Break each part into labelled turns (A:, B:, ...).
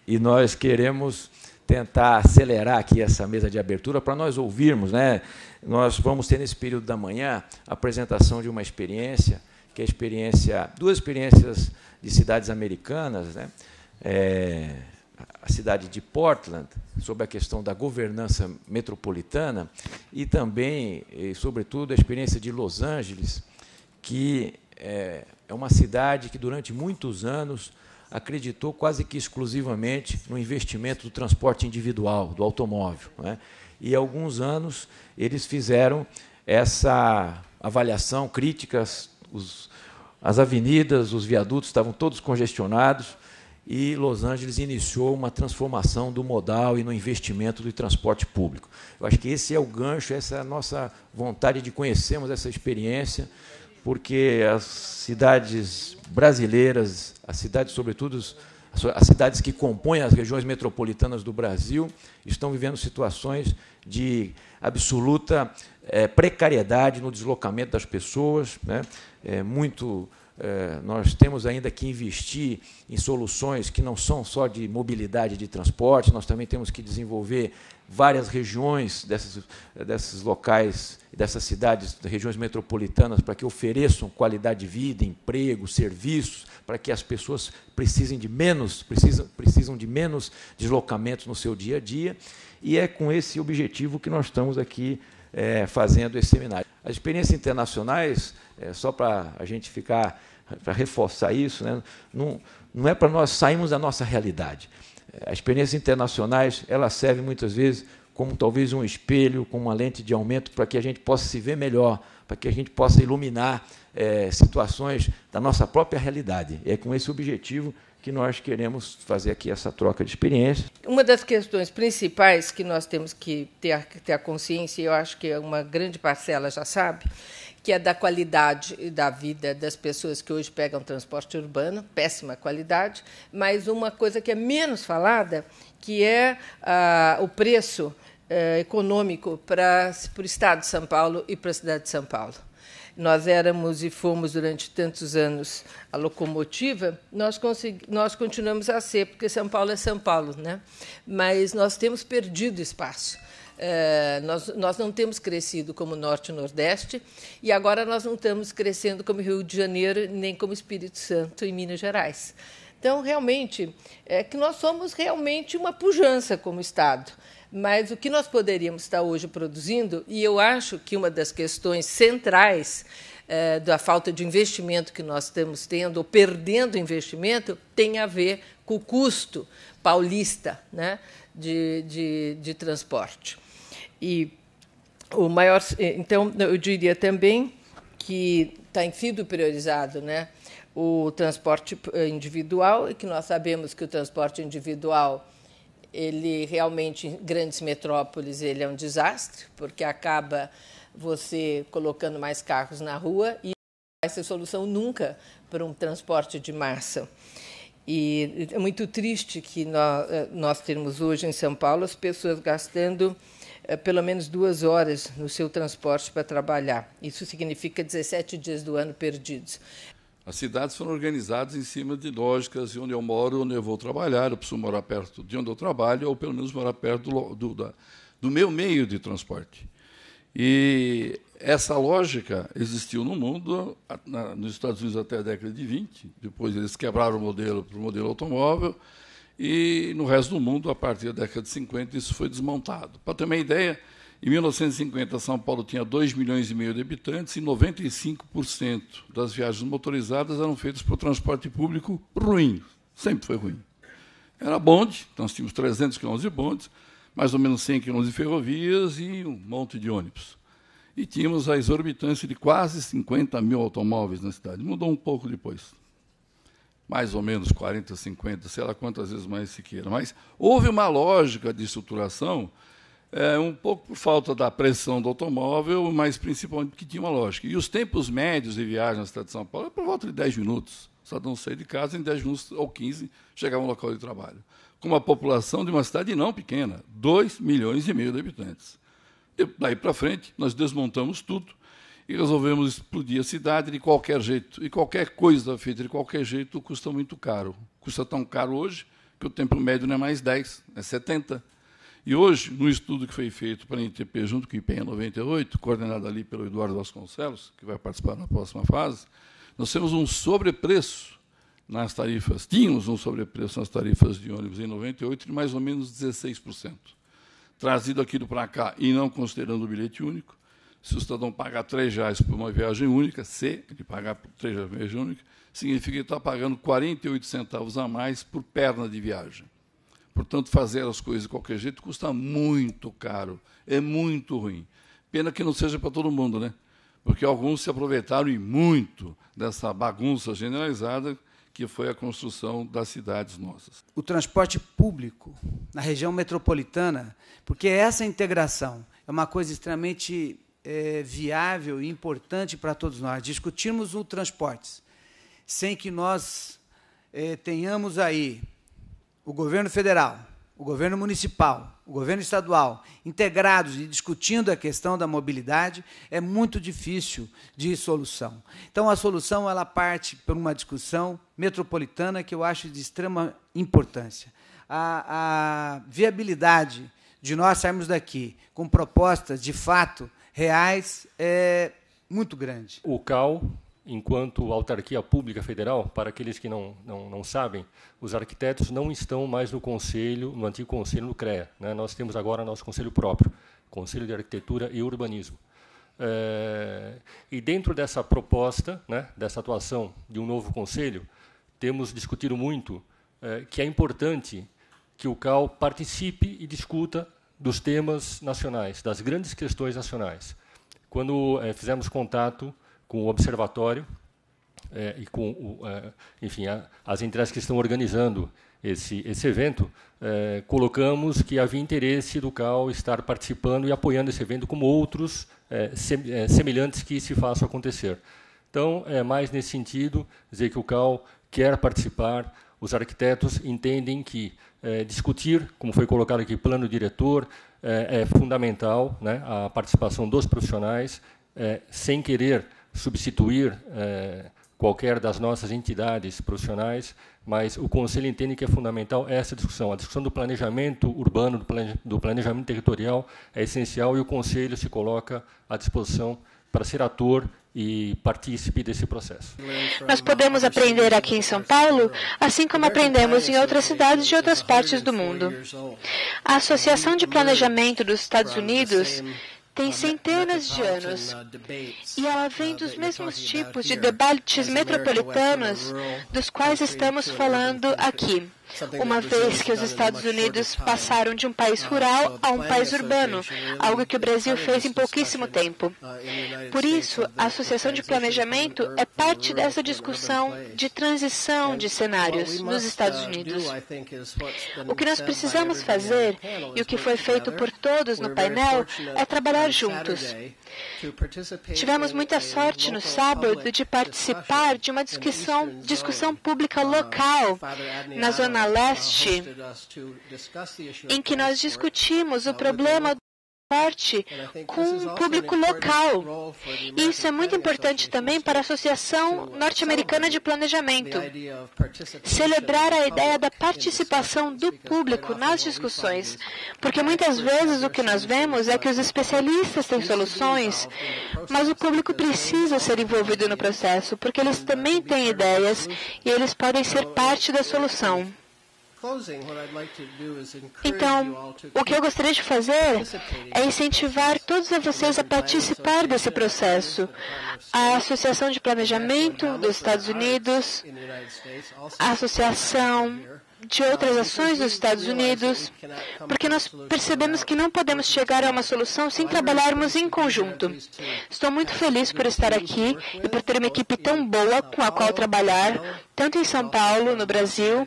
A: E nós queremos tentar acelerar aqui essa mesa de abertura para nós ouvirmos, né? Nós vamos ter nesse período da manhã a apresentação de uma experiência, que é duas experiências de cidades americanas, né? A cidade de Portland, sobre a questão da governança metropolitana, e também, e sobretudo, a experiência de Los Angeles, que é uma cidade que, durante muitos anos, acreditou quase que exclusivamente no investimento do transporte individual, do automóvel, né? E, há alguns anos, eles fizeram essa avaliação, críticas, as avenidas, os viadutos estavam todos congestionados, e Los Angeles iniciou uma transformação do modal e no investimento do transporte público. Eu acho que esse é o gancho, essa é a nossa vontade de conhecermos essa experiência, porque as cidades brasileiras, as cidades, sobretudo, as cidades que compõem as regiões metropolitanas do Brasil, estão vivendo situações de absoluta precariedade no deslocamento das pessoas, né? Nós temos ainda que investir em soluções que não são só de mobilidade de transporte, nós também temos que desenvolver várias regiões desses locais, dessas cidades, regiões metropolitanas, para que ofereçam qualidade de vida, emprego, serviços, para que as pessoas precisam de menos deslocamentos no seu dia a dia, e é com esse objetivo que nós estamos aqui fazendo esse seminário. As experiências internacionais, só para a gente para reforçar isso, né, não é para nós sairmos da nossa realidade. As experiências internacionais, elas servem muitas vezes como talvez um espelho, com uma lente de aumento, para que a gente possa se ver melhor, para que a gente possa iluminar situações da nossa própria realidade. É com esse objetivo que nós queremos fazer aqui essa troca de experiências.
B: Uma das questões principais que nós temos que ter a consciência, e eu acho que uma grande parcela já sabe, que é da qualidade da vida das pessoas que hoje pegam transporte urbano, péssima qualidade, mas uma coisa que é menos falada, que é o preço econômico para o Estado de São Paulo e para a cidade de São Paulo. Nós éramos e fomos, durante tantos anos, a locomotiva, nós continuamos a ser, porque São Paulo é São Paulo, né? Mas nós temos perdido espaço. Nós não temos crescido como Norte e Nordeste, e agora nós não estamos crescendo como Rio de Janeiro, nem como Espírito Santo e Minas Gerais. Então, realmente, é que nós somos realmente uma pujança como Estado. Mas o que nós poderíamos estar hoje produzindo, e eu acho que uma das questões centrais da falta de investimento que nós estamos tendo, ou perdendo investimento, tem a ver com o custo paulista, né, de transporte. Então, eu diria também que tem sido priorizado, né, o transporte individual, e que nós sabemos que o transporte individual, ele realmente, em grandes metrópoles, ele é um desastre, porque acaba você colocando mais carros na rua e não vai ser solução nunca para um transporte de massa. E é muito triste que nós temos hoje em São Paulo as pessoas gastando pelo menos 2 horas no seu transporte para trabalhar. Isso significa 17 dias do ano perdidos.
C: As cidades foram organizadas em cima de lógicas de onde eu moro, onde eu vou trabalhar, eu preciso morar perto de onde eu trabalho, ou pelo menos morar perto do meu meio de transporte. E essa lógica existiu no mundo, nos Estados Unidos até a década de 20, depois eles quebraram o modelo para o modelo automóvel, e no resto do mundo, a partir da década de 50, isso foi desmontado. Para ter uma ideia, em 1950, São Paulo tinha 2,5 milhões de habitantes e 95% das viagens motorizadas eram feitas por transporte público ruim. Sempre foi ruim. Era bonde, nós tínhamos 300 quilômetros de bondes, mais ou menos 100 quilômetros de ferrovias e um monte de ônibus. E tínhamos a exorbitância de quase 50 mil automóveis na cidade. Mudou um pouco depois. Mais ou menos 40, 50, sei lá quantas vezes mais se queira. Mas houve uma lógica de estruturação, um pouco por falta da pressão do automóvel, mas principalmente porque tinha uma lógica. E os tempos médios de viagem na cidade de São Paulo é por volta de 10 minutos. O cidadão saía de casa, em 10 minutos ou 15, chegava no local de trabalho. Com uma população de uma cidade não pequena, 2,5 milhões de habitantes. E daí para frente, nós desmontamos tudo e resolvemos explodir a cidade de qualquer jeito. E qualquer coisa feita de qualquer jeito custa muito caro. Custa tão caro hoje que o tempo médio não é mais 10, é 70. E hoje, no estudo que foi feito pela INTP junto com o IPEA 98, coordenado ali pelo Eduardo Vasconcelos, que vai participar na próxima fase, nós temos um sobrepreço nas tarifas, tínhamos um sobrepreço nas tarifas de ônibus em 98 de mais ou menos 16%. Trazido aquilo para cá, e não considerando o bilhete único, se o cidadão pagar R$3 por uma viagem única, se ele pagar R$3 por uma viagem única, significa que ele está pagando 48 centavos a mais por perna de viagem. Portanto, fazer as coisas de qualquer jeito custa muito caro, é muito ruim. Pena que não seja para todo mundo, né? Porque alguns se aproveitaram e muito dessa bagunça generalizada que foi a construção das cidades nossas.
D: O transporte público na região metropolitana, porque essa integração é uma coisa extremamente viável e importante para todos nós. Discutirmos o transporte sem que nós tenhamos aí o governo federal, o governo municipal, o governo estadual, integrados e discutindo a questão da mobilidade, é muito difícil de solução. Então, a solução ela parte por uma discussão metropolitana que eu acho de extrema importância. A viabilidade de nós sairmos daqui com propostas, de fato, reais, é muito grande.
E: O CAL, enquanto autarquia pública federal, para aqueles que não sabem, os arquitetos não estão mais no conselho, no antigo conselho do CREA, né? Nós temos agora nosso conselho próprio, Conselho de Arquitetura e Urbanismo. E dentro dessa proposta, né, dessa atuação de um novo conselho, temos discutido muito que é importante que o CAL participe e discuta dos temas nacionais, das grandes questões nacionais. Quando fizemos contato com o observatório e com, enfim, as entidades que estão organizando esse evento, colocamos que havia interesse do CAL estar participando e apoiando esse evento como outros semelhantes que se façam acontecer. Então, é mais nesse sentido, dizer que o CAL quer participar, os arquitetos entendem que discutir, como foi colocado aqui, plano diretor, é fundamental, né, a participação dos profissionais, sem querer substituir qualquer das nossas entidades profissionais, mas o Conselho entende que é fundamental essa discussão. A discussão do planejamento urbano, do planejamento territorial é essencial e o Conselho se coloca à disposição para ser ator e partícipe desse processo.
F: Nós podemos aprender aqui em São Paulo, assim como aprendemos em outras cidades de outras partes do mundo. A Associação de Planejamento dos Estados Unidos tem centenas de anos e ela vem dos mesmos tipos de debates metropolitanos dos quais estamos falando aqui, uma vez que os Estados Unidos passaram de um país rural a um país urbano, algo que o Brasil fez em pouquíssimo tempo. Por isso, a Associação de Planejamento é parte dessa discussão de transição de cenários nos Estados Unidos. O que nós precisamos fazer, e o que foi feito por todos no painel, é trabalhar juntos. Tivemos muita sorte no sábado de participar de uma discussão pública local na Zona Leste, em que nós discutimos o problema do transporte com um público local. E isso é muito importante também para a Associação Norte-Americana de Planejamento. Celebrar a ideia da participação do público nas discussões, porque muitas vezes o que nós vemos é que os especialistas têm soluções, mas o público precisa ser envolvido no processo, porque eles também têm ideias e eles podem ser parte da solução. Então, o que eu gostaria de fazer é incentivar todos vocês a participar desse processo. A Associação de Planejamento dos Estados Unidos, a Associação de outras ações dos Estados Unidos, porque nós percebemos que não podemos chegar a uma solução sem trabalharmos em conjunto. Estou muito feliz por estar aqui e por ter uma equipe tão boa com a qual trabalhar, tanto em São Paulo, no Brasil,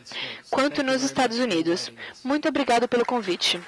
F: quanto nos Estados Unidos. Muito obrigado pelo convite.